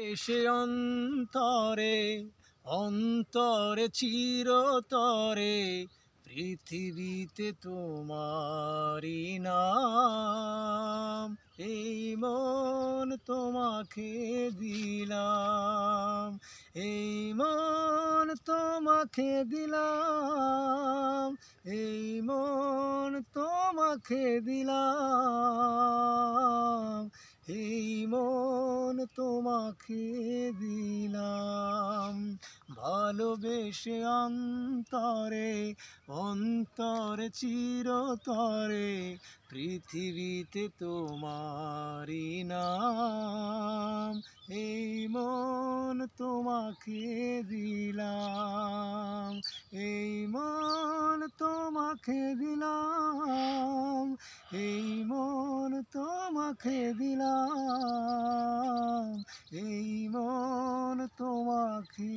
ভালোবেসে অন্তরে অন্তরে চিরতরে পৃথিবীতে তোমারি নাম। এই মন তোমাকে দিলাম, এই মন তোমাকে দিলাম, এই মন তোমাকে দিলাম, এই মন তোমাকে দিলাম। ভালোবেসে অন্তরে অন্তরে চিরতরে পৃথিবীতে তোমারি নাম। এই মন তোমাকে দিলাম, এই মন তোমাকে দিলাম, এই মন তোমাকে দিলাম, এই মন তোমাকে